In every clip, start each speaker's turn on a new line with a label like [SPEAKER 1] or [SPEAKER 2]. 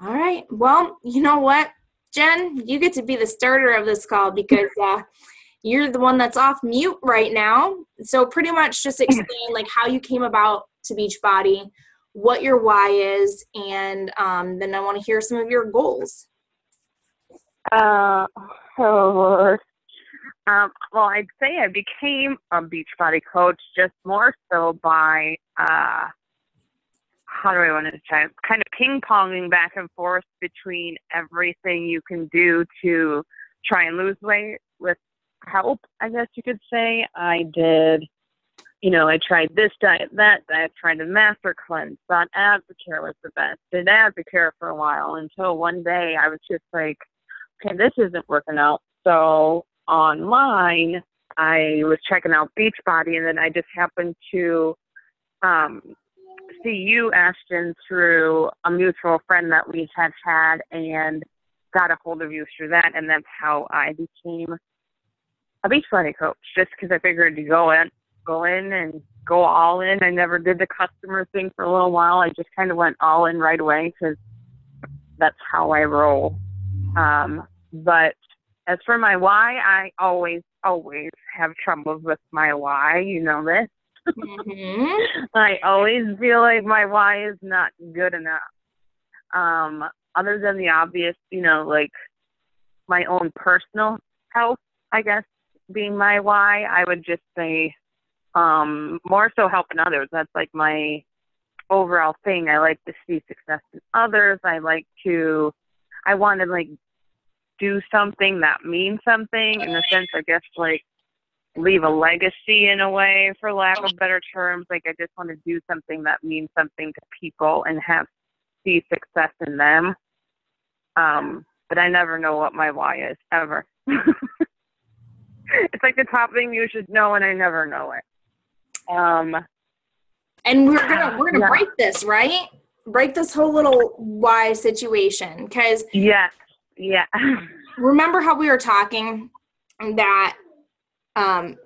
[SPEAKER 1] All right. Well, you know what, Jen, you get to be the starter of this call because you're the one that's off mute right now. So pretty much just explain like how you came about to Beachbody, what your why is, and then I want to hear some of your goals.
[SPEAKER 2] Uh, oh, well, I'd say I became a Beachbody coach just more so by, how do I want to try, kind of ping-ponging back and forth between everything you can do to try and lose weight with help, I guess you could say. I tried this diet, that diet, tried the master cleanse, thought Advocare was the best, did Advocare for a while until one day I was just like, okay, this isn't working out. So online, I was checking out Beachbody, and then I just happened to see you, Ashton, through a mutual friend that we had and got a hold of you through that, and that's how I became a Beachbody coach, just because I figured to go in and go all in. I never did the customer thing for a little while. I just kind of went all in right away because that's how I roll. But as for my why, I always have troubles with my why. You know this.
[SPEAKER 1] Mm-hmm.
[SPEAKER 2] I always feel like my why is not good enough. Other than the obvious, like my own personal health, I guess, being my why, I would just say more so helping others. That's like my overall thing. I like to see success in others. I want to like do something that means something, in a sense, I guess, like leave a legacy in a way, for lack of better terms. Like I just want to do something that means something to people and see success in them. But I never know what my why is, ever. It's like the top thing you should know, and I never know it.
[SPEAKER 1] And we're gonna break this, right? Break this whole little why situation, because
[SPEAKER 2] yeah.
[SPEAKER 1] Remember how we were talking that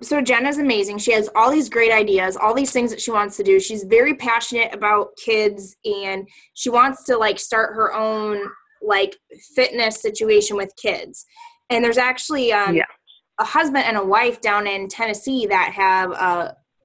[SPEAKER 1] so Jenna's amazing. She has all these great ideas, all these things that she wants to do. She's very passionate about kids, and she wants to like start her own like fitness situation with kids. And there's actually a husband and a wife down in Tennessee that have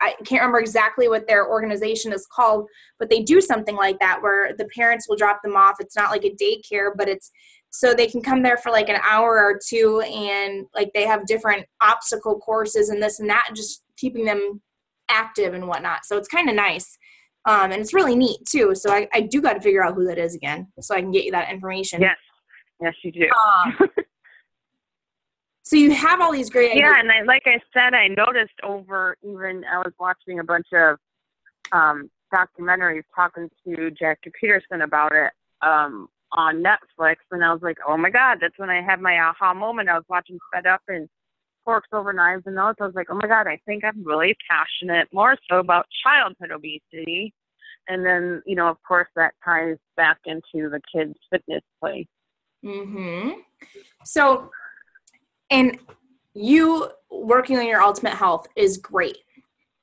[SPEAKER 1] I can't remember exactly what their organization is called, but they do something like that where the parents will drop them off. It's not like a daycare, but it's so they can come there for like an hour or two, and like they have different obstacle courses and this and that, and just keeping them active and whatnot. So it's kind of nice. And it's really neat too. So I do got to figure out who that is again so I can get you that information.
[SPEAKER 2] Yes, you do.
[SPEAKER 1] So you have all these great ideas.
[SPEAKER 2] Yeah, and like I said, I noticed I was watching a bunch of documentaries talking to Jackie Peterson about it on Netflix, and I was like, oh my God, that's when I had my aha moment. I was watching Fed Up and Forks Over Knives and those. I was like, oh my God, I think I'm really passionate more so about childhood obesity. And then, of course, that ties back into the kids' fitness play.
[SPEAKER 1] Mm-hmm. So, and you working on your ultimate health is great.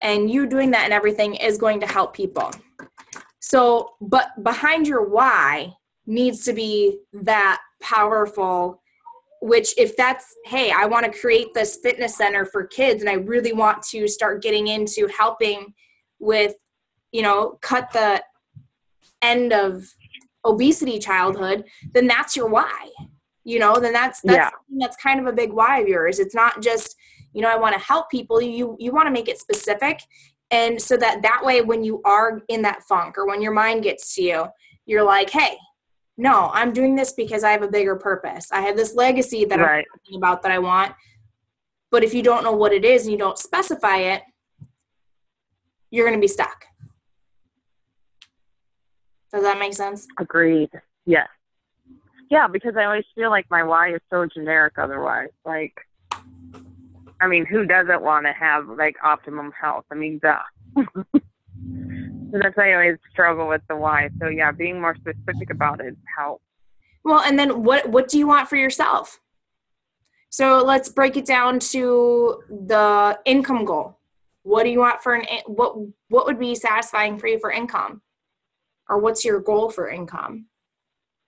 [SPEAKER 1] And you doing that and everything is going to help people. So, but behind your why needs to be that powerful, which if that's, hey, I want to create this fitness center for kids and I really want to start getting into helping with, cut the end of obesity childhood, then that's your why. Then that's kind of a big why of yours. It's not just, I want to help people. You want to make it specific. And so that way, when you are in that funk or when your mind gets to you, you're like, hey, no, I'm doing this because I have a bigger purpose. I have this legacy that I'm thinking about that I want. But if you don't know what it is and you don't specify it, you're going to be stuck. Does that make sense?
[SPEAKER 2] Agreed. Yes. Yeah, because I always feel like my why is so generic otherwise. Like, I mean, who doesn't want to have, like, optimum health? I mean, duh. So that's why I always struggle with the why. So, yeah, being more specific about it helps.
[SPEAKER 1] Well, and then what do you want for yourself? So let's break it down to the income goal. What do you want for what would be satisfying for you for income? Or what's your goal for income?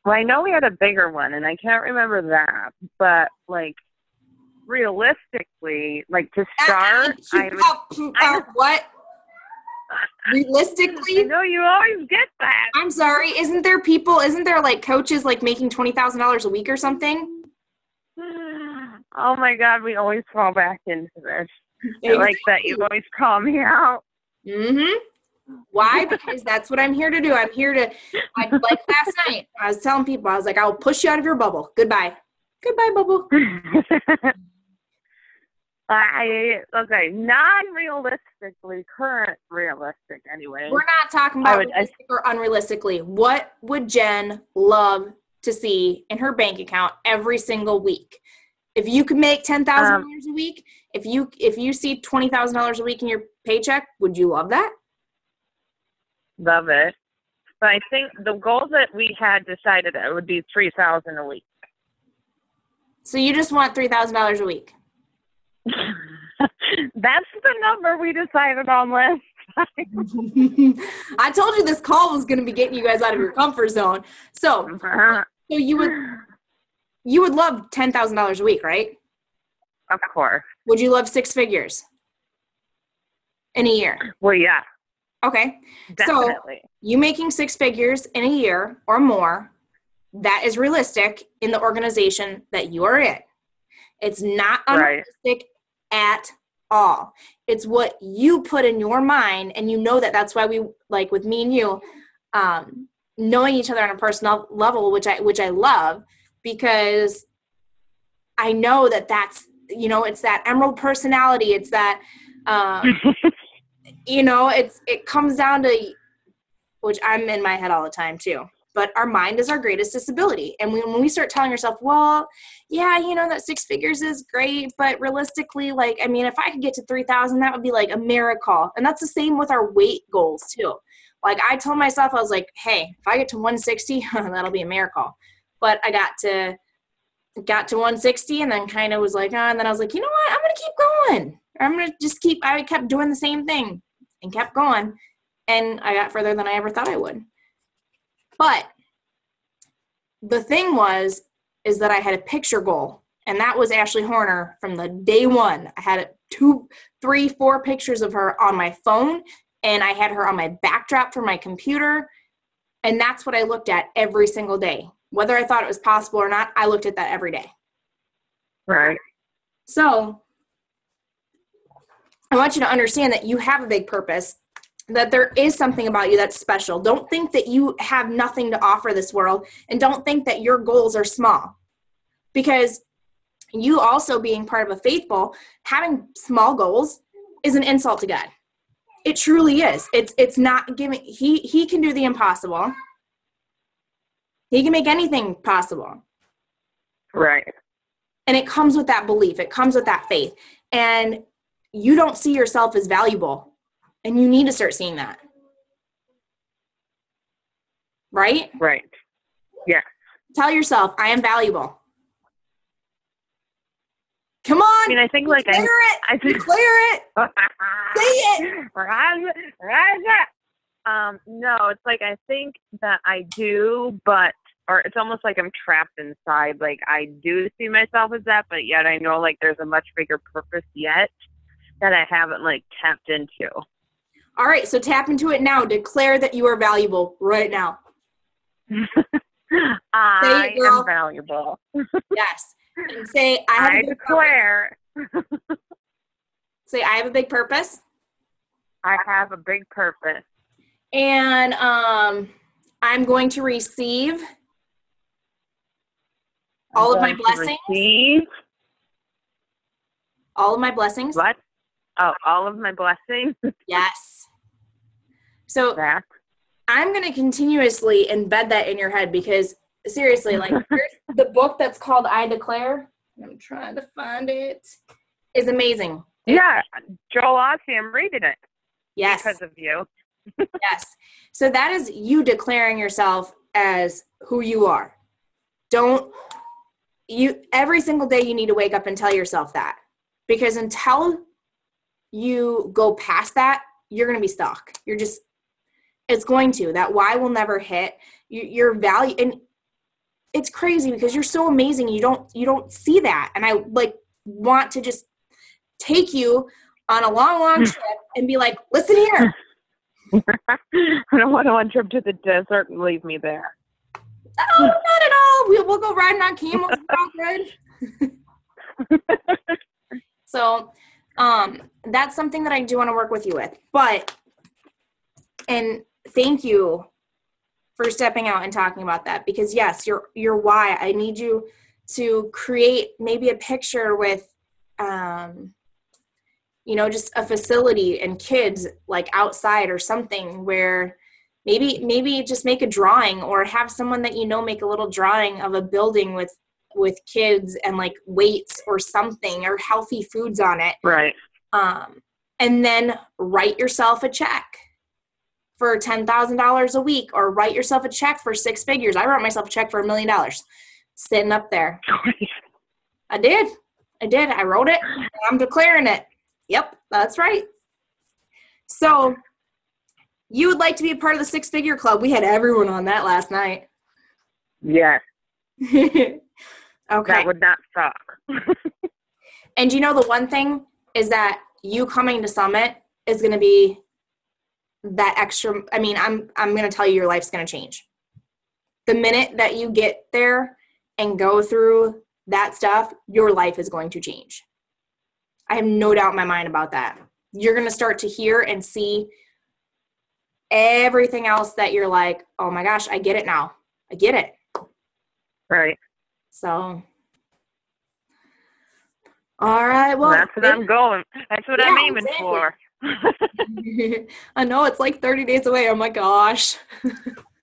[SPEAKER 2] Well, I know we had a bigger one, and I can't remember that. But, like, realistically, like, to start,
[SPEAKER 1] what? Realistically?
[SPEAKER 2] I know you always get that.
[SPEAKER 1] I'm sorry. Isn't there like coaches like making $20,000 a week or something?
[SPEAKER 2] Oh my God, we always fall back into this. Exactly. I like that you always call me out.
[SPEAKER 1] Mm-hmm. Why? Because that's what I'm here to do. I'm here to, like last night, I was telling people, I was like, I'll push you out of your bubble. Goodbye. Goodbye, bubble.
[SPEAKER 2] Okay, non-realistically, current realistic anyway.
[SPEAKER 1] We're not talking about realistic or unrealistically. What would Jen love to see in her bank account every single week? If you could make $10,000 a week, if you see $20,000 a week in your paycheck, would you love that?
[SPEAKER 2] Love it. But I think the goal that we had decided it would be $3,000 a week.
[SPEAKER 1] So you just want $3,000 a week?
[SPEAKER 2] That's the number we decided on last time.
[SPEAKER 1] I told you this call was going to be getting you guys out of your comfort zone. So you would love $10,000 a week, right?
[SPEAKER 2] Of course.
[SPEAKER 1] Would you love 6 figures in a year?
[SPEAKER 2] Well, yeah.
[SPEAKER 1] Okay.
[SPEAKER 2] Definitely.
[SPEAKER 1] So you making 6 figures in a year or more, that is realistic in the organization that you are in. It's not unrealistic at all. It's what you put in your mind, and you know that's why we, like with me and you, knowing each other on a personal level, which I love, because I know that's, it's that emerald personality. It's that, it comes down to, which I'm in my head all the time too. But our mind is our greatest disability. And when we start telling ourselves, well, yeah, that 6 figures is great, but realistically, if I could get to 3,000, that would be like a miracle. And that's the same with our weight goals too. Like I told myself, I was like, hey, if I get to 160, that'll be a miracle. But I got to 160 and then kind of was like, and then I was like, you know what? I'm going to keep going. I'm going to just I kept doing the same thing and kept going. And I got further than I ever thought I would. But the thing is that I had a picture goal, and that was Ashley Horner from the day one. I had 2, 3, 4 pictures of her on my phone, and I had her on my backdrop for my computer, and that's what I looked at every single day. Whether I thought it was possible or not, I looked at that every day.
[SPEAKER 2] Right.
[SPEAKER 1] So I want you to understand that you have a big purpose, that there is something about you that's special. Don't think that you have nothing to offer this world, and don't think that your goals are small, because you also being part of a faithful, having small goals is an insult to God. It truly is. It's not giving, he can do the impossible. He can make anything possible.
[SPEAKER 2] Right.
[SPEAKER 1] And it comes with that belief. It comes with that faith. And you don't see yourself as valuable. And you need to start seeing that. Right?
[SPEAKER 2] Right. Yeah.
[SPEAKER 1] Tell yourself, I am valuable. Come on.
[SPEAKER 2] I mean, I think
[SPEAKER 1] declare it. Declare it. Say it.
[SPEAKER 2] No, it's like I think that I do, or it's almost like I'm trapped inside. Like I do see myself as that, but yet I know like there's a much bigger purpose yet that I haven't like tapped into.
[SPEAKER 1] All right, so tap into it now. Declare that you are valuable right now.
[SPEAKER 2] I am valuable.
[SPEAKER 1] Yes. And say, I
[SPEAKER 2] declare.
[SPEAKER 1] Say, I have a big purpose.
[SPEAKER 2] I have a big purpose.
[SPEAKER 1] And I'm going to receive all of my blessings. All of my blessings.
[SPEAKER 2] What? Oh, all of my blessings?
[SPEAKER 1] Yes. So I'm going to continuously embed that in your head, because seriously, like the book that's called I Declare, I'm trying to find it, is amazing.
[SPEAKER 2] Yeah, Joel Ossie, I'm reading it.
[SPEAKER 1] Yes.
[SPEAKER 2] Because of you.
[SPEAKER 1] Yes. So that is you declaring yourself as who you are. Every single day you need to wake up and tell yourself that, because until you go past that, you're going to be stuck. It's going to, that why will never hit your value. And it's crazy because you're so amazing. You don't see that. And I like want to just take you on a long trip and be like, listen here.
[SPEAKER 2] I don't want one trip to the desert and leave me there.
[SPEAKER 1] Oh, not at all. We'll go riding on camels. We're all good. So that's something that I do want to work with you with. And thank you for stepping out and talking about that, because yes, your why. I need you to create maybe a picture with, just a facility and kids like outside or something where maybe just make a drawing, or have someone that make a little drawing of a building with kids and like weights or something, or healthy foods on it.
[SPEAKER 2] Right.
[SPEAKER 1] And then write yourself a check for $10,000 a week, or write yourself a check for 6 figures. I wrote myself a check for $1 million sitting up there. I did. I wrote it. And I'm declaring it. Yep, that's right. So you would like to be a part of the 6-figure club. We had everyone on that last night.
[SPEAKER 2] Yes.
[SPEAKER 1] Okay.
[SPEAKER 2] That would not suck.
[SPEAKER 1] And the one thing is that you coming to Summit is going to be that extra. I mean, I'm going to tell you your life's going to change. The minute that you get there and go through that stuff, your life is going to change. I have no doubt in my mind about that. You're going to start to hear and see everything else that you're like, oh my gosh, I get it now. I get it.
[SPEAKER 2] Right.
[SPEAKER 1] So, all right. Well,
[SPEAKER 2] that's what I'm going. That's what I'm aiming for.
[SPEAKER 1] I know it's like 30 days away. Oh my gosh.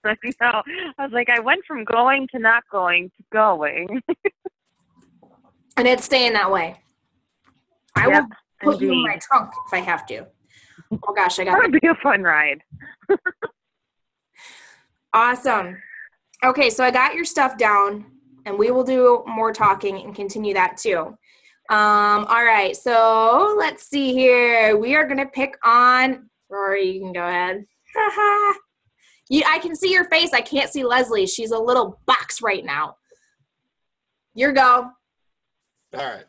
[SPEAKER 2] I know. I was like, I went from going to not going to going.
[SPEAKER 1] And it's staying that way. I will put you in my trunk if I have to. Oh gosh, I got
[SPEAKER 2] that would be a fun ride.
[SPEAKER 1] Awesome. Okay, so I got your stuff down, and we will do more talking and continue that too. All right, so let's see here. We are going to pick on Rory. You can go ahead. I can see your face. I can't see Leslie. She's a little box right now. Your go.
[SPEAKER 3] All right.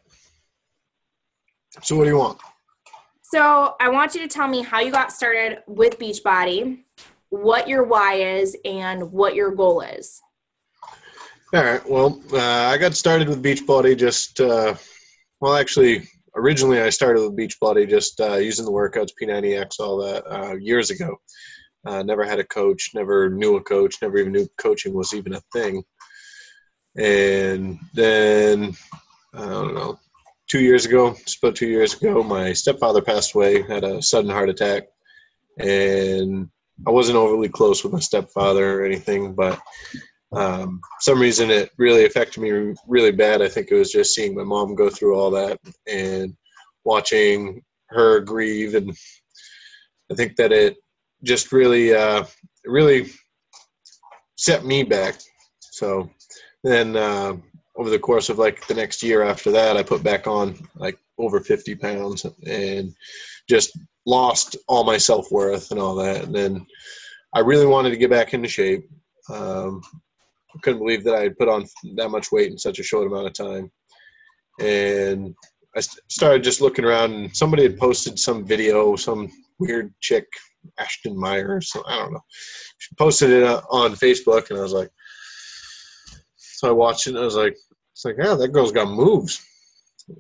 [SPEAKER 3] So what do you want?
[SPEAKER 1] So I want you to tell me how you got started with Beachbody, what your why is, and what your goal is.
[SPEAKER 3] All right. Well, I got started with Beachbody just, actually, originally I started with Beachbody just using the workouts, P90X, all that, years ago. Never had a coach, never knew a coach, never even knew coaching was even a thing. And then, I don't know, 2 years ago, just about 2 years ago, my stepfather passed away, had a sudden heart attack. And I wasn't overly close with my stepfather or anything, but some reason it really affected me really bad. I think it was just seeing my mom go through all that and watching her grieve. And I think that it just really set me back. So then over the course of like the next year after that, I put back on like over 50 pounds and just lost all my self-worth and all that. And then I really wanted to get back into shape. I couldn't believe that I had put on that much weight in such a short amount of time. And I started just looking around, and somebody had posted some video, some weird chick, Ashton Meyer, so I don't know. She posted it on Facebook, and I was like, so I watched it, and I was like, yeah, that girl's got moves.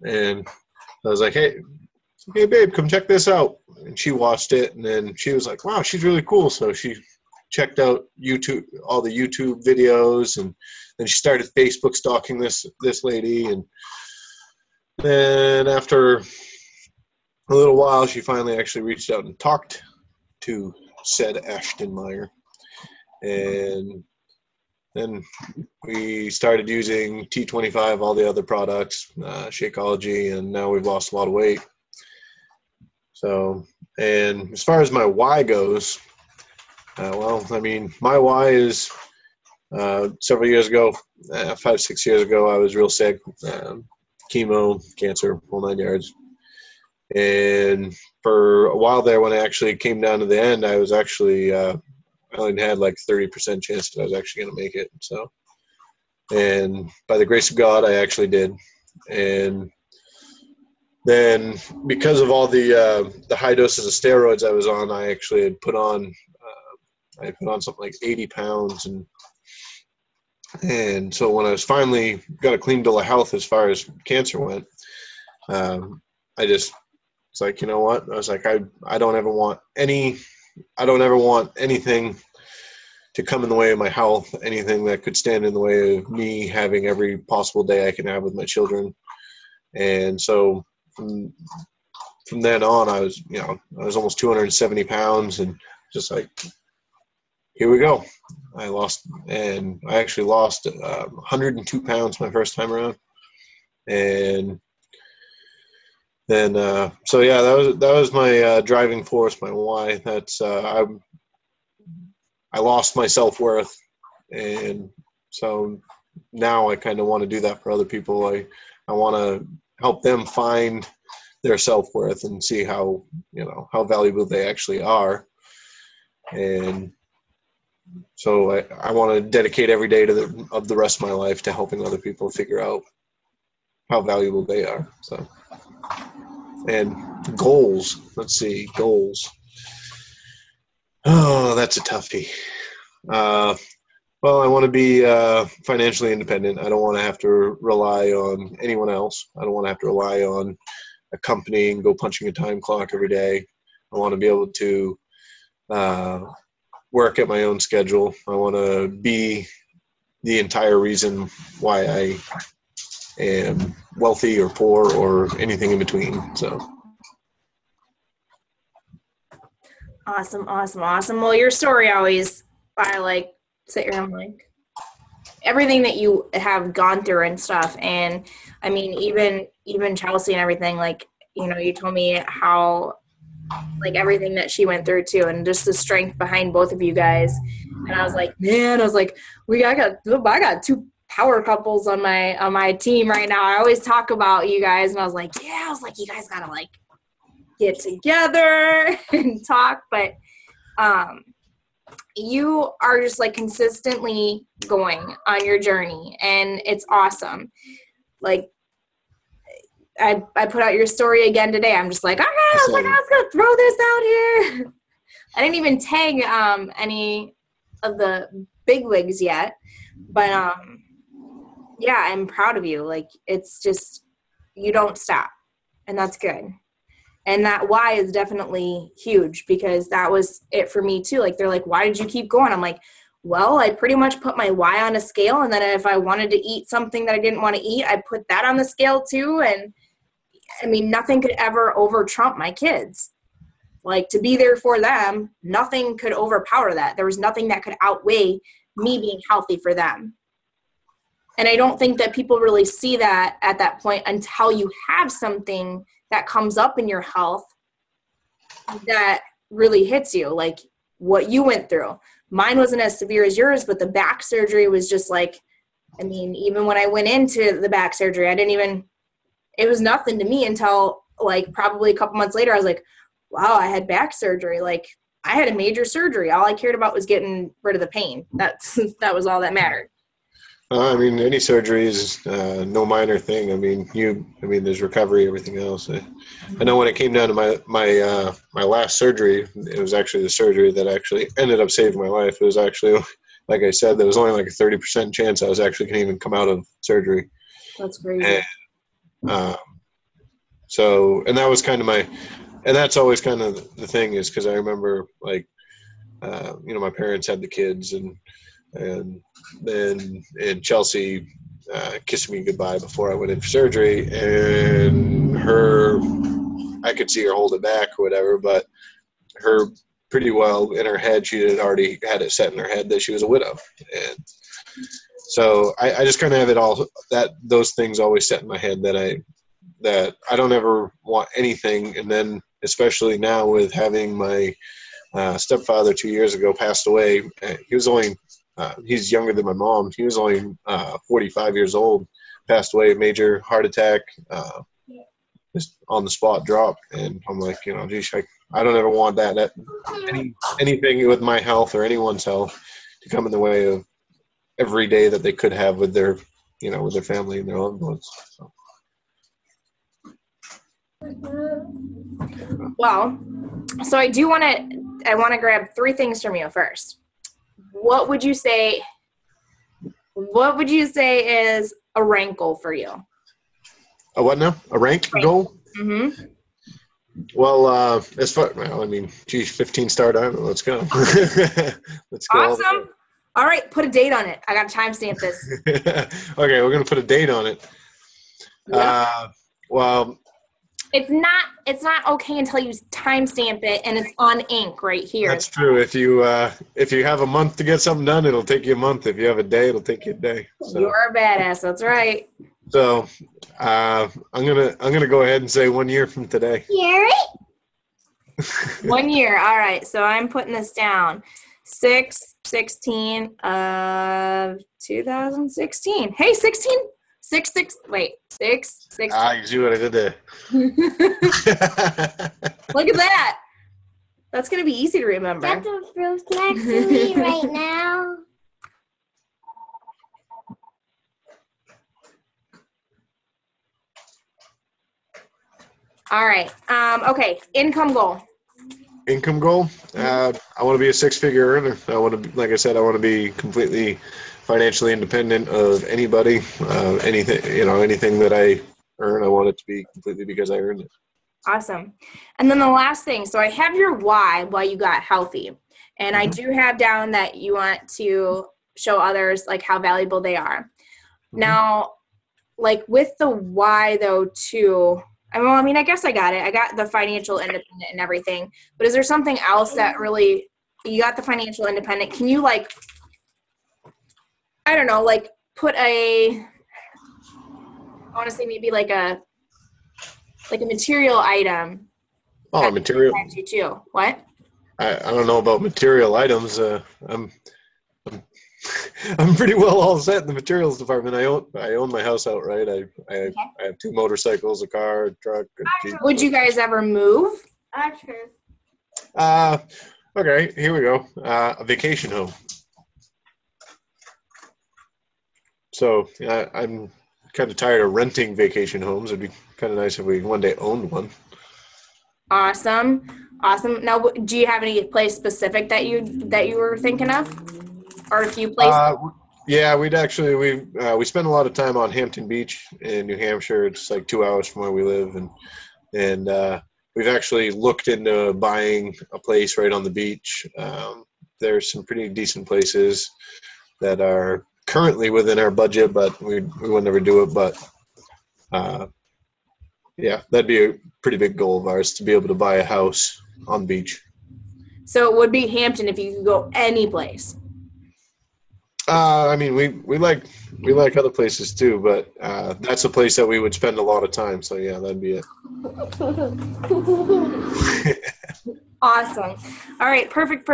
[SPEAKER 3] And I was like, hey, babe, come check this out. And she watched it, and then she was like, wow, she's really cool. So she checked out YouTube, all the YouTube videos, and then she started Facebook stalking this lady. And then after a little while, she finally actually reached out and talked to said Ashton Meyer. And then we started using T25, all the other products, Shakeology, and now we've lost a lot of weight. So, and as far as my why goes, my why is several years ago, 5-6 years ago, I was real sick, chemo, cancer, whole 9 yards. And for a while there, when I actually came down to the end, I was actually, I only had like 30% chance that I was actually going to make it. So And by the grace of God, I actually did. And then because of all the high doses of steroids I was on, I actually had put on something like 80 pounds. And so when I was finally got a clean bill of health as far as cancer went, I just, it's like, you know what? I was like, I don't ever want anything to come in the way of my health, anything that could stand in the way of me having every possible day I can have with my children. And so from then on, I was almost 270 pounds, and just like, here we go. I actually lost 102 pounds my first time around. And then, so yeah, that was my driving force, my why. That's, I lost my self-worth. And so now I kind of want to do that for other people. I want to help them find their self-worth and see how valuable they actually are. And so I want to dedicate every day of the rest of my life to helping other people figure out how valuable they are. So, and goals. Let's see, goals. Oh, that's a toughie. Well, I want to be financially independent. I don't want to have to rely on anyone else. I don't want to have to rely on a company and go punching a time clock every day. I want to be able to work at my own schedule. I want to be the entire reason why I am wealthy or poor or anything in between. So.
[SPEAKER 1] Awesome. Well, your story always, I sit here and everything that you have gone through and stuff. And I mean, even Chelsea and everything, you told me how everything that she went through too, and just the strength behind both of you guys. And I was like, man, I got two power couples on my team right now. I always talk about you guys, and I was like, you guys gotta get together and talk. But you are just consistently going on your journey, and it's awesome. I put out your story again today. I'm just I was gonna throw this out here. I didn't even tag any of the big wigs yet, but yeah, I'm proud of you. It's just, you don't stop, and that's good. And that why is definitely huge, because that was it for me too. They're like, why did you keep going? I'm like, well, I pretty much put my why on a scale, and then if I wanted to eat something that I didn't want to eat, I put that on the scale too. And I mean, nothing could ever over trump my kids. To be there for them, nothing could overpower that. There was nothing that could outweigh me being healthy for them. And I don't think that people really see that at that point until you have something that comes up in your health that really hits you, like what you went through. Mine wasn't as severe as yours, but the back surgery was just even when I went into the back surgery, it was nothing to me until probably a couple months later. I was like, wow, I had back surgery. I had a major surgery. All I cared about was getting rid of the pain. That was all that mattered.
[SPEAKER 3] Any surgery is no minor thing. There's recovery, everything else. I know when it came down to my last surgery, it was actually the surgery that actually ended up saving my life. It was actually, like I said, there was only a 30% chance I was actually going to even come out of surgery.
[SPEAKER 1] That's crazy.
[SPEAKER 3] And, and that was kind of and that's always kind of the thing, is because I remember my parents had the kids, and Chelsea kissed me goodbye before I went in for surgery, and I could see her hold it back or whatever, but her pretty well in her head, she had already had it set in her head that she was a widow. And so I just kind of have it all, that those things always set in my head that I don't ever want anything. And then especially now with having my stepfather 2 years ago passed away, he was only he's younger than my mom. He was only 45 years old, passed away, major heart attack, just on the spot drop. And I'm like, geez, I don't ever want that anything with my health or anyone's health to come in the way of every day that they could have with their, with their family and their loved ones. So.
[SPEAKER 1] Well, so I want to grab 3 things from you first. What would you say is a rank goal for you?
[SPEAKER 3] A what now? A rank goal?
[SPEAKER 1] Mm-hmm.
[SPEAKER 3] Well, 15 star diamond. Let's go. Let's go.
[SPEAKER 1] Awesome. All right, put a date on it. I got to timestamp this.
[SPEAKER 3] Okay, we're gonna put a date on it.
[SPEAKER 1] Yep.
[SPEAKER 3] Well,
[SPEAKER 1] it's not okay until you timestamp it and it's on ink right here.
[SPEAKER 3] That's true. If you have a month to get something done, it'll take you a month. If you have a day, it'll take you a day. So.
[SPEAKER 1] You're a badass. That's right.
[SPEAKER 3] So I'm gonna go ahead and say 1 year from today.
[SPEAKER 1] Yeah. 1 year. All right. So I'm putting this down. 6/16 of 2016. Hey, 16. 6/6. Wait, 6/16.
[SPEAKER 3] You see what I did there?
[SPEAKER 1] Look at that. That's gonna be easy to remember.
[SPEAKER 4] That's a fruit next to me right now.
[SPEAKER 1] All right. Okay. Income goal.
[SPEAKER 3] Income goal. I want to be a 6-figure earner. I want to, like I said, I want to be completely financially independent of anybody. Anything that I earn, I want it to be completely because I earned it.
[SPEAKER 1] Awesome. And then the last thing. So I have your why you got healthy, and I do have down that you want to show others like how valuable they are. Now, like with the why though too. I guess I got it. I got the financial independent and everything. But is there something else that really, you got the financial independent? Can you put I want to say maybe like a material item.
[SPEAKER 3] Oh, material.
[SPEAKER 1] You too. What?
[SPEAKER 3] I don't know about material items. I'm pretty well all set in the materials department. I own my house outright. I have 2 motorcycles, a car, a truck. A Jeep.
[SPEAKER 1] Would you guys ever move?
[SPEAKER 3] Okay, here we go. A vacation home. So I'm kind of tired of renting vacation homes. It'd be kind of nice if we one day owned one. Awesome.
[SPEAKER 1] Now, do you have any place specific that you were thinking of? Or a few places?
[SPEAKER 3] Yeah, we spend a lot of time on Hampton Beach in New Hampshire. It's like 2 hours from where we live, and we've actually looked into buying a place right on the beach. There's some pretty decent places that are currently within our budget, but we would never do it. But yeah, that'd be a pretty big goal of ours to be able to buy a house on the beach.
[SPEAKER 1] So it would be Hampton if you could go any place.
[SPEAKER 3] We like other places too, but that's a place that we would spend a lot of time. So yeah, that'd be it.
[SPEAKER 1] Awesome. All right. Perfect.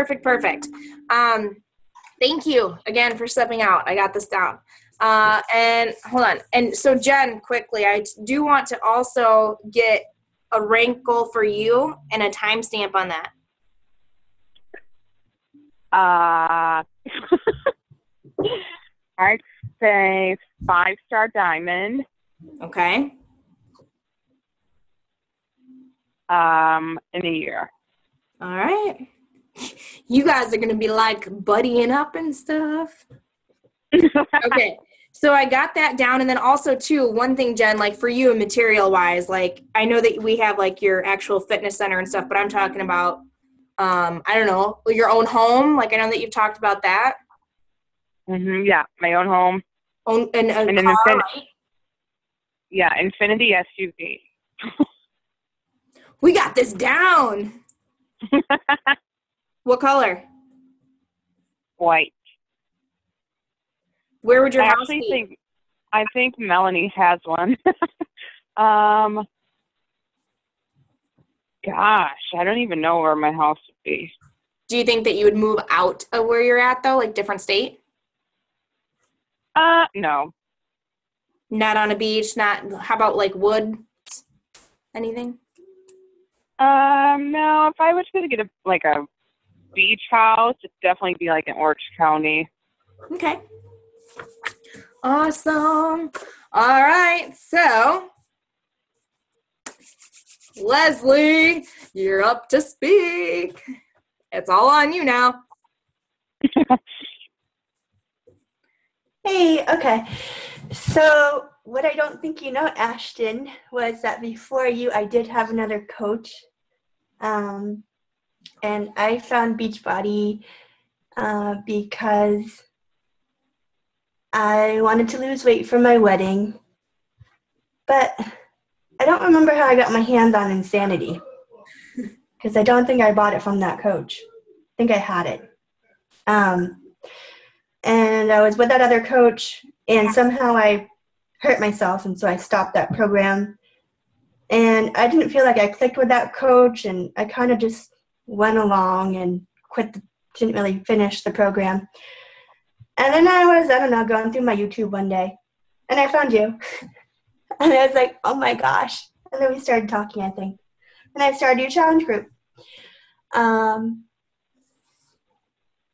[SPEAKER 1] Thank you again for stepping out. I got this down. And hold on. And so Jen, quickly, I do want to also get a rank goal for you and a timestamp on that.
[SPEAKER 2] I'd say 5-star diamond.
[SPEAKER 1] Okay.
[SPEAKER 2] In a year.
[SPEAKER 1] All right. You guys are going to be like buddying up and stuff. Okay. So I got that down. And then also too, one thing, Jen, like for you material wise, like I know that we have like your actual fitness center and stuff, but I'm talking about, I don't know, your own home. Like I know that you've talked about that.
[SPEAKER 2] Yeah, my own home.
[SPEAKER 1] And car, right?
[SPEAKER 2] Yeah, Infinity SUV.
[SPEAKER 1] We got this down. What color?
[SPEAKER 2] White.
[SPEAKER 1] Where would your house be?
[SPEAKER 2] I think Melanie has one. Gosh, I don't even know where my house would be.
[SPEAKER 1] Do you think that you would move out of where you're at though, like different state?
[SPEAKER 2] No.
[SPEAKER 1] Not on a beach, how about like wood? Anything?
[SPEAKER 2] No, if I was going to get a beach house, it'd definitely be like in Orange County.
[SPEAKER 1] Okay. Awesome. All right. So, Leslie, you're up to speak. It's all on you now.
[SPEAKER 5] Hey, okay. So what I don't think you know, Ashton, was that before you, I did have another coach. And I found Beachbody because I wanted to lose weight for my wedding. But I don't remember how I got my hands on Insanity because I don't think I bought it from that coach. I think I had it. And I was with that other coach, and somehow I hurt myself, and so I stopped that program. And I didn't feel like I clicked with that coach, and I kind of just went along and didn't really finish the program. And then I was, going through my YouTube one day, and I found you. And I was like, oh my gosh. And then we started talking, I think. And I started your challenge group.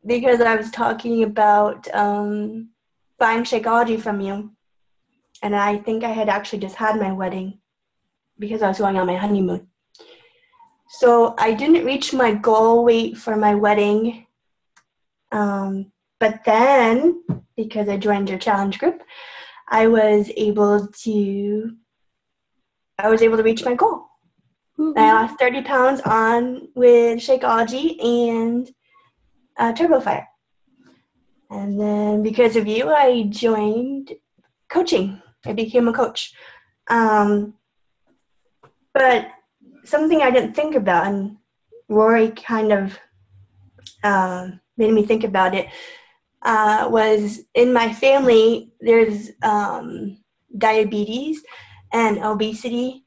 [SPEAKER 5] Because I was talking about buying Shakeology from you. And I think I had actually just had my wedding because I was going on my honeymoon. So I didn't reach my goal weight for my wedding. But then, because I joined your challenge group, I was able to reach my goal. Mm-hmm. I lost 30 pounds with Shakeology and Turbo Fire. And then because of you, I joined coaching. I became a coach. But something I didn't think about, and Rory kind of made me think about it, was in my family, there's diabetes and obesity.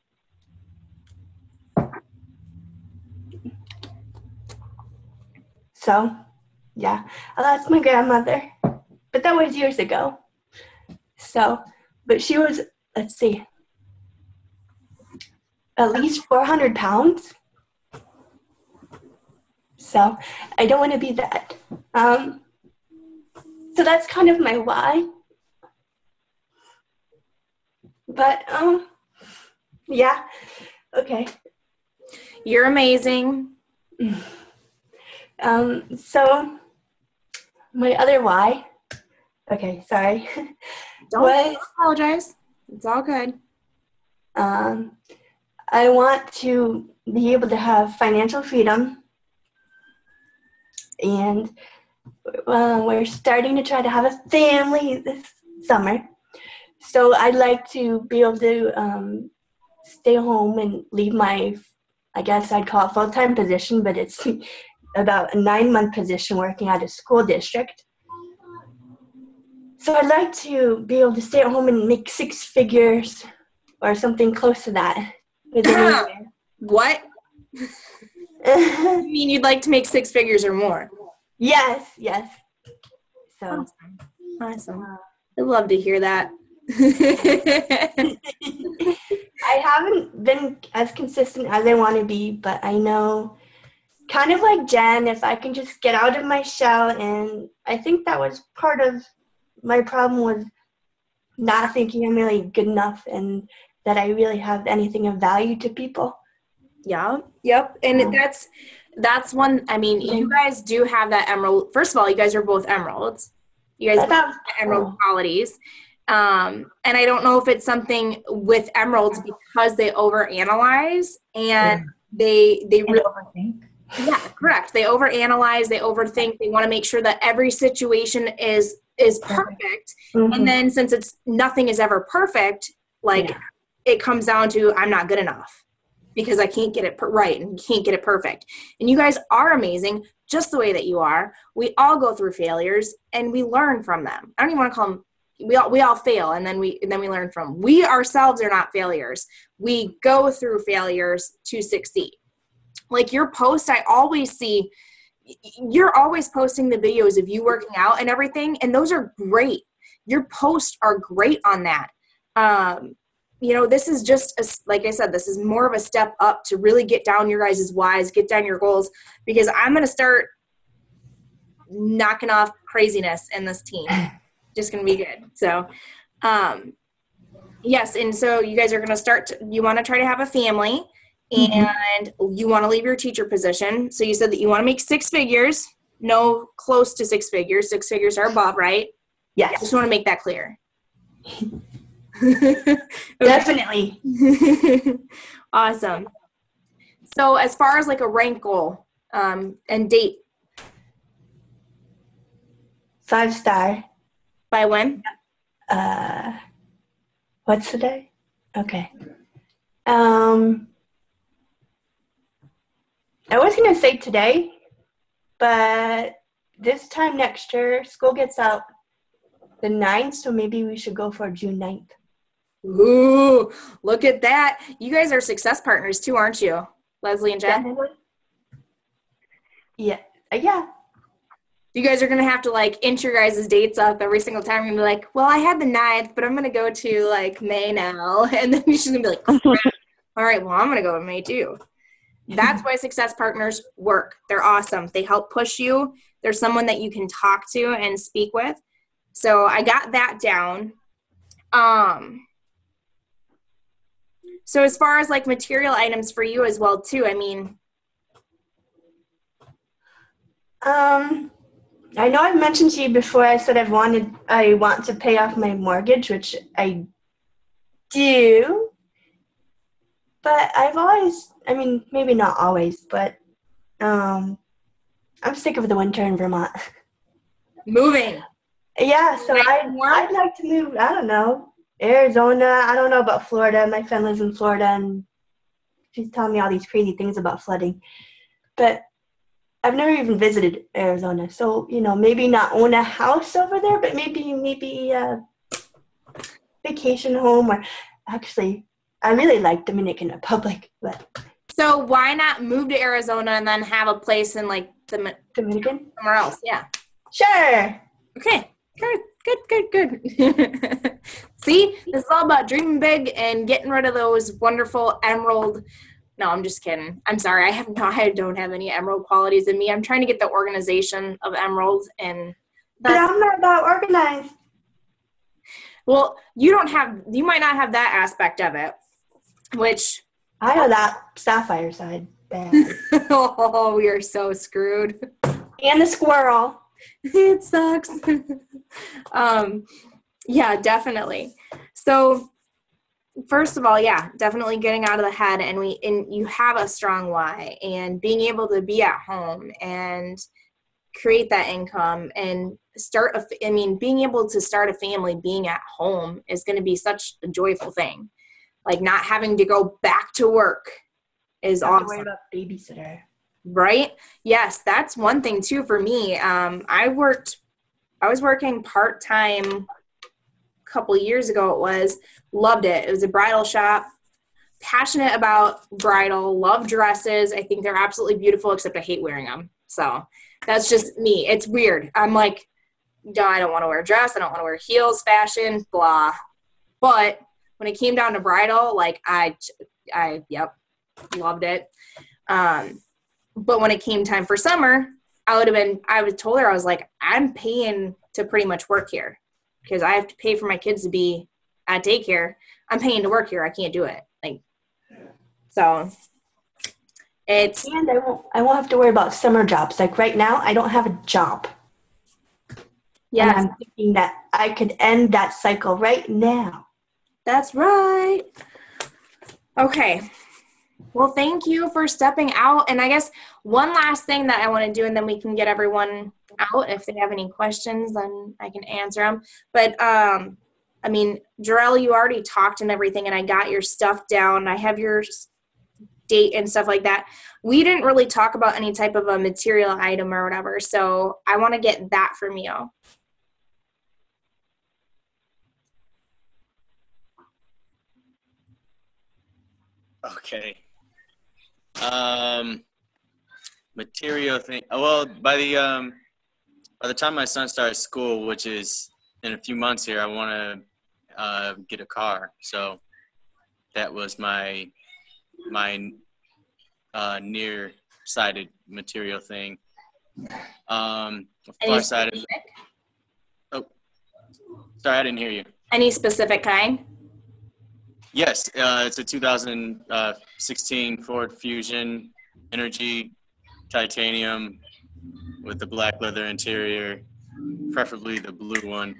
[SPEAKER 5] So, yeah, I lost my grandmother, but that was years ago. So, but she was, let's see, at least 400 pounds. So, I don't want to be that. So that's kind of my why. But, yeah, okay.
[SPEAKER 1] You're amazing.
[SPEAKER 5] So my other why, okay, sorry.
[SPEAKER 1] Don't apologize. It's all good.
[SPEAKER 5] I want to be able to have financial freedom, and we're starting to try to have a family this summer. So I'd like to be able to stay home and leave my, I guess I'd call it full-time position, but it's about a 9-month position working at a school district. So I'd like to be able to stay at home and make 6 figures or something close to that within a year.
[SPEAKER 1] What? You mean you'd like to make 6 figures or more?
[SPEAKER 5] Yes. So
[SPEAKER 1] Awesome. I'd love to hear that.
[SPEAKER 5] I haven't been as consistent as I want to be, but I know, kind of like Jen, if I can just get out of my shell, and I think that was part of my problem, was not thinking I'm really good enough and that I really have anything of value to people.
[SPEAKER 1] Yeah, yep. And that's one, I mean, you guys do have that emerald. First of all, you guys are both emeralds. You guys have emerald qualities. And I don't know if it's something with emeralds because they overanalyze and they really
[SPEAKER 5] overthink.
[SPEAKER 1] Yeah, correct. They overanalyze, they overthink, they want to make sure that every situation is perfect. Mm-hmm. And then since nothing is ever perfect, it comes down to I'm not good enough because I can't get it right and can't get it perfect. And you guys are amazing just the way that you are. We all go through failures and we learn from them. I don't even want to call them, we all fail and then we learn from them. We ourselves are not failures. We go through failures to succeed. Like your post, I always see, you're always posting the videos of you working out and everything, and those are great. Your posts are great on that. This is just, like I said, this is more of a step up to really get down your guys' whys, get down your goals, because I'm going to start knocking off craziness in this team. just going to be good. So, yes. And so you guys are going to you want to try to have a family, and you want to leave your teacher position. So you said that you want to make 6 figures, no close to 6 figures. 6 figures are above, right?
[SPEAKER 5] Yes.
[SPEAKER 1] I just want to make that clear.
[SPEAKER 5] Definitely.
[SPEAKER 1] Awesome. So as far as like a rank goal and date.
[SPEAKER 5] 5-star.
[SPEAKER 1] By when?
[SPEAKER 5] What's the day? Okay. I was going to say today, but this time next year, school gets out the 9th, so maybe we should go for June 9th.
[SPEAKER 1] Ooh, look at that. You guys are success partners too, aren't you? Leslie and Jen?
[SPEAKER 5] Definitely. Yeah. Yeah.
[SPEAKER 1] You guys are going to have to like inch your guys' dates up every single time. You're going to be like, well, I had the 9th, but I'm going to go to like May now. And then she's going to be like, crap. All right, well, I'm going to go to May too. That's why success partners work. They're awesome. They help push you. They're someone that you can talk to and speak with. So I got that down. So as far as like material items for you as well too, I mean.
[SPEAKER 5] I know I've mentioned to you before, I said I want to pay off my mortgage, which I do. But I've always, I mean, maybe not always, but I'm sick of the winter in Vermont.
[SPEAKER 1] Moving.
[SPEAKER 5] Yeah, so I'd like to move, I don't know, Arizona. I don't know about Florida. My friend lives in Florida, and she's telling me all these crazy things about flooding. But I've never even visited Arizona. So, you know, maybe not own a house over there, but maybe a vacation home. Or actually, I really like Dominican Republic. But
[SPEAKER 1] so why not move to Arizona and then have a place in like the
[SPEAKER 5] Dominican?
[SPEAKER 1] somewhere else? Yeah.
[SPEAKER 5] Sure.
[SPEAKER 1] Okay. Good. See, this is all about dreaming big and getting rid of those wonderful emerald. No, I'm just kidding. I'm sorry. I don't have any emerald qualities in me. I'm trying to get the organization of emeralds, and
[SPEAKER 5] but I'm not that organized.
[SPEAKER 1] Well, you might not have that aspect of it, which
[SPEAKER 5] I have that sapphire side.
[SPEAKER 1] Oh, we are so screwed.
[SPEAKER 5] And the squirrel.
[SPEAKER 1] It sucks. Yeah, definitely. So first of all, yeah, definitely getting out of the head, and you have a strong why, and being able to be at home and create that income and being able to start a family being at home is going to be such a joyful thing. Like not having to go back to work is awesome.
[SPEAKER 5] Don't worry about babysitter.
[SPEAKER 1] Right? Yes, that's one thing too for me. I was working part-time a couple years ago. Loved it. It was a bridal shop, passionate about bridal, love dresses. I think they're absolutely beautiful, except I hate wearing them. So that's just me. It's weird. I'm like, no, I don't want to wear a dress. I don't want to wear heels, fashion, blah. But when it came down to bridal, like yep, loved it. But when it came time for summer, I was told her, I was like, I'm paying to pretty much work here because I have to pay for my kids to be at daycare. I'm paying to work here. I can't do it. So it's.
[SPEAKER 5] And I won't have to worry about summer jobs. Like right now, I don't have a job.
[SPEAKER 1] Yeah.
[SPEAKER 5] I'm thinking that I could end that cycle right now.
[SPEAKER 1] That's right. Okay. Well, thank you for stepping out. And I guess one last thing that I want to do, and then we can get everyone out. If they have any questions, then I can answer them. But, I mean, Jarell, you already talked and everything, and I got your stuff down. I have your date and stuff like that. We didn't really talk about any type of a material item or whatever. So I want to get that from you.
[SPEAKER 6] Okay. Material thing. Well, by the time my son starts school, which is in a few months here, I want to get a car. So that was my near-sighted material thing. Far-sighted. Oh, Sorry, I didn't hear you.
[SPEAKER 1] Any specific kind?
[SPEAKER 6] Yes, it's a 2016 Ford Fusion Energy titanium with the black leather interior, preferably the blue one.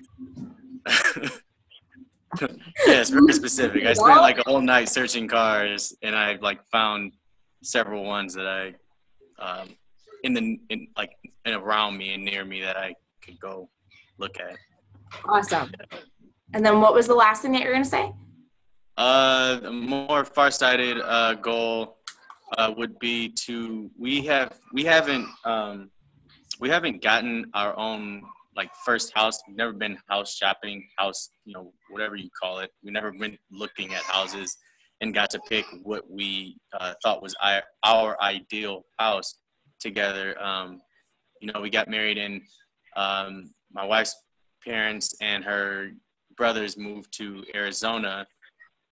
[SPEAKER 6] Yeah, it's very specific. I spent like a whole night searching cars, and I like found several ones that I in around me and near me that I could go look at.
[SPEAKER 1] Awesome. And then what was the last thing that you're going to say?
[SPEAKER 6] The more farsighted goal would be to we haven't gotten our own like first house. We've never been house shopping, whatever you call it. We've never been looking at houses and got to pick what we thought was our ideal house together. We got married, and my wife's parents and her brothers moved to Arizona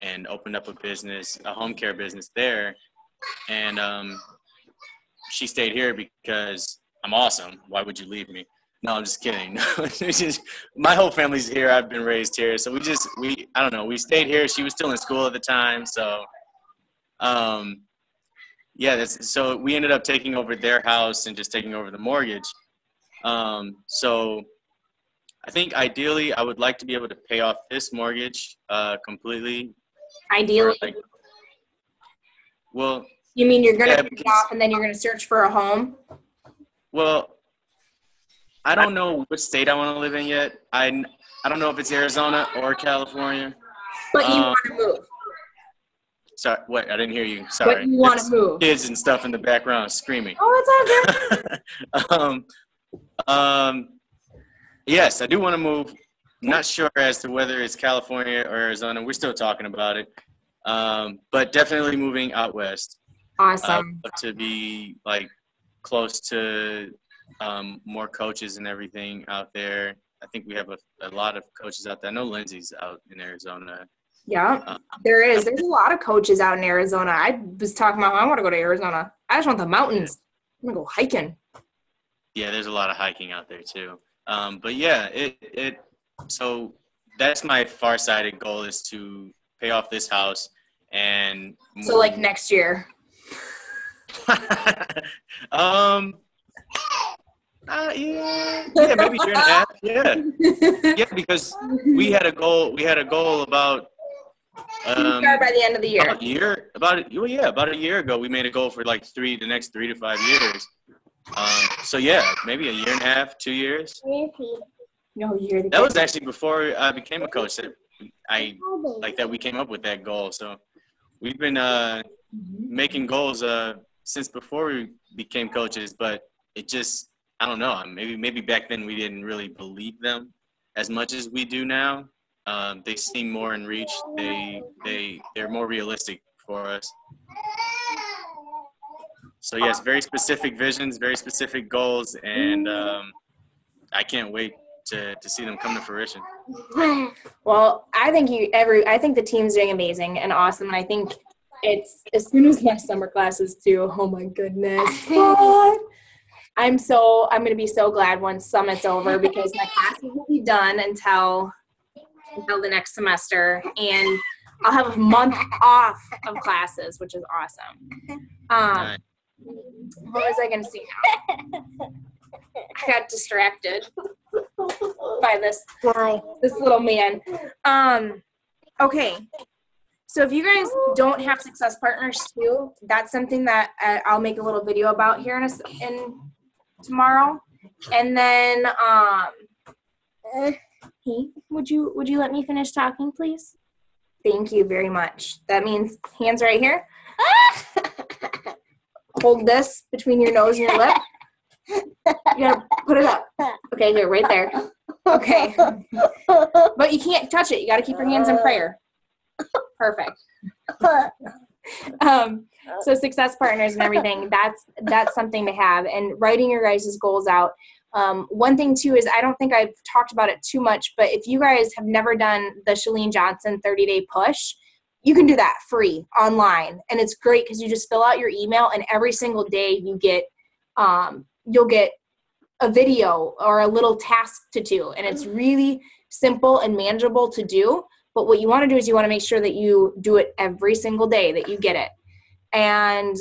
[SPEAKER 6] and opened up a home care business there. And she stayed here because I'm awesome. Why would you leave me? No, I'm just kidding. My whole family's here. I've been raised here. So we stayed here. She was still in school at the time. So, so we ended up taking over their house and just taking over the mortgage. So I think ideally I would like to be able to pay off this mortgage completely.
[SPEAKER 1] Ideally?
[SPEAKER 6] Well,
[SPEAKER 1] you mean you're going to pay it off and then you're going to search for a home?
[SPEAKER 6] Well, I don't know which state I want to live in yet. I don't know if it's Arizona or California.
[SPEAKER 1] But you want to move.
[SPEAKER 6] Sorry, what? I didn't hear you. Sorry.
[SPEAKER 1] But you want to move.
[SPEAKER 6] Kids and stuff in the background screaming.
[SPEAKER 1] Oh, it's all good.
[SPEAKER 6] Yes, I do want to move. I'm not sure as to whether it's California or Arizona. We're still talking about it. But definitely moving out west.
[SPEAKER 1] Awesome.
[SPEAKER 6] To be like close to more coaches and everything out there. I think we have a lot of coaches out there. I know Lindsay's out in Arizona.
[SPEAKER 1] Yeah, there is. There's a lot of coaches out in Arizona. I was talking about, I want to go to Arizona. I just want the mountains. I'm going to go hiking.
[SPEAKER 6] Yeah, there's a lot of hiking out there too. But yeah, so that's my farsighted goal, is to pay off this house and move.
[SPEAKER 1] So like next year.
[SPEAKER 6] Yeah, maybe a year and a half. Yeah, because we had a goal about
[SPEAKER 1] by the end of the year.
[SPEAKER 6] About a year ago, we made a goal for like the next 3 to 5 years. So yeah, maybe a year and a half, 2 years. That was actually before I became a coach that we came up with that goal. So we've been making goals since before we became coaches, but it just, I don't know. Maybe back then we didn't really believe them as much as we do now. They seem more in reach. They're more realistic for us. So yes, very specific visions, very specific goals, and I can't wait to see them come to fruition.
[SPEAKER 1] Well, I think the team's doing amazing and awesome, and I think it's as soon as my summer classes too. Oh my goodness. God. I'm going to be so glad once summit's over, because my classes will be done until the next semester, and I'll have a month off of classes, which is awesome.
[SPEAKER 6] Right.
[SPEAKER 1] What was I going to say now? I got distracted by this little man. Okay. So if you guys don't have success partners too, that's something that I'll make a little video about here in tomorrow. And then, hey, would you let me finish talking, please? Thank you very much. That means hands right here. Hold this between your nose and your lip. You gotta put it up. Okay, here, right there. Okay. But you can't touch it. You gotta keep your hands in prayer. Perfect. So success partners and everything, that's something to have. And writing your guys' goals out. One thing too is, I don't think I've talked about it too much, but if you guys have never done the Chalene Johnson 30-day push, you can do that free online. And it's great because you just fill out your email, and every single day you get you'll get a video or a little task to do. And it's really simple and manageable to do. But what you want to do is you want to make sure that you do it every single day, that you get it. And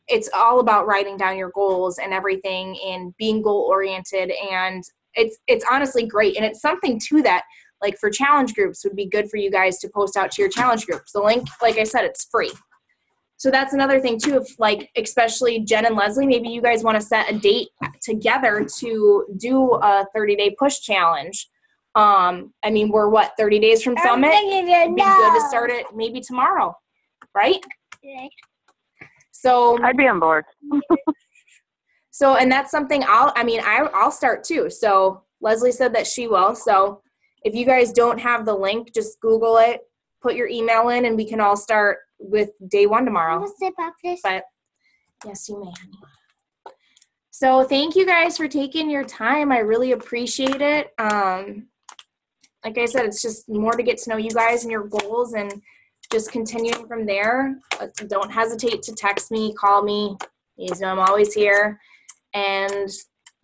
[SPEAKER 1] it's all about writing down your goals and everything and being goal oriented. And it's honestly great. And it's something too that, like, for challenge groups would be good for you guys to post out to your challenge groups. The link, like I said, it's free. So that's another thing too, if, like, especially Jen and Leslie, maybe you guys want to set a date together to do a 30-day push challenge. I mean, we're 30 days from Summit? It'd be good to start it maybe tomorrow, right? So
[SPEAKER 2] I'd be on board.
[SPEAKER 1] So, and that's something I'll start too. So Leslie said that she will. So if you guys don't have the link, just Google it, put your email in, and we can all start with day 1 tomorrow. But yes, you may. So thank you guys for taking your time. I really appreciate it. Like I said, it's just more to get to know you guys and your goals, and just continuing from there. Don't hesitate to text me, call me. You know I'm always here. And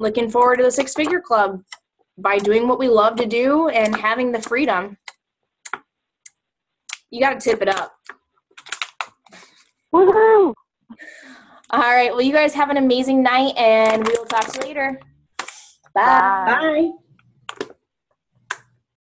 [SPEAKER 1] looking forward to the 6-Figure Club by doing what we love to do and having the freedom. You got to tip it up.
[SPEAKER 2] Woohoo!
[SPEAKER 1] All right. Well, you guys have an amazing night, and we will talk to you later. Bye.
[SPEAKER 2] Bye.
[SPEAKER 5] Bye.